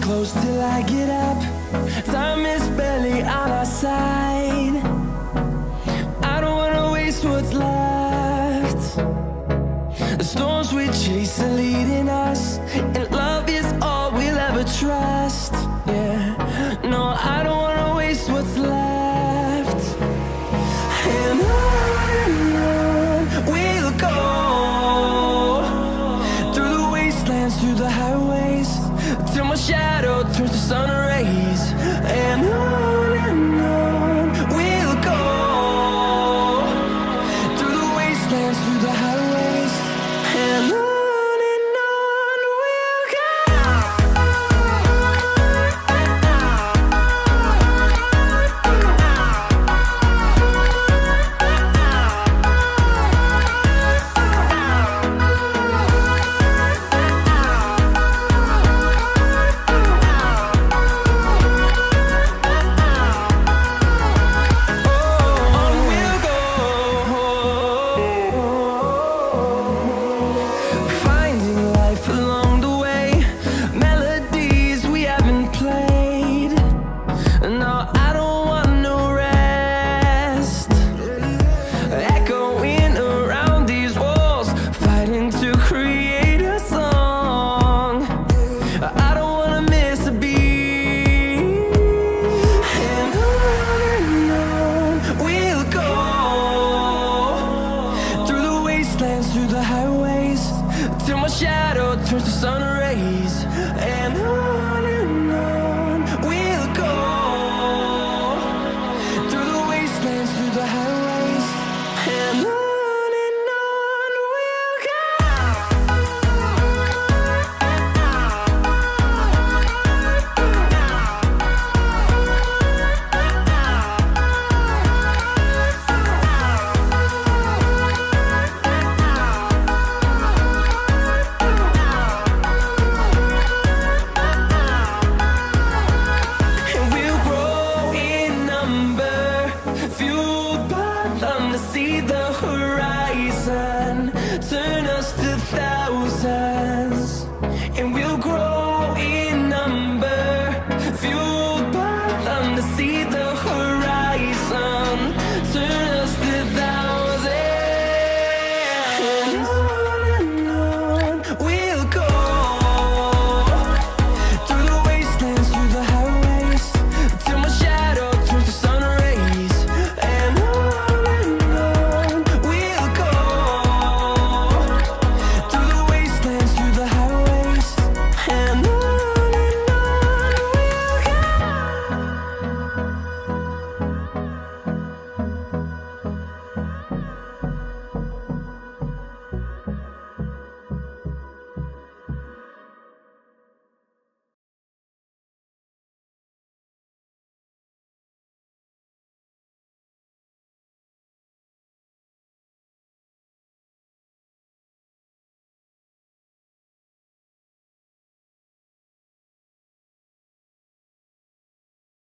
close till I get up. Time is barely on our side. I don't wanna waste what's left. The storms we chase are leading us, and love is all we'll ever trust. Yeah, no, I don't wanna waste what's left. And on we'll go, through the wastelands, through the highways, till my shadow turns to sun rays. And on we'll go, through the wastelands, through the highways, and on we'll go. Through the highways, till my shadow turns to sun rays. And on we'll go, through the wastelands, through the highways, and on we'll go. Fueled by them to see the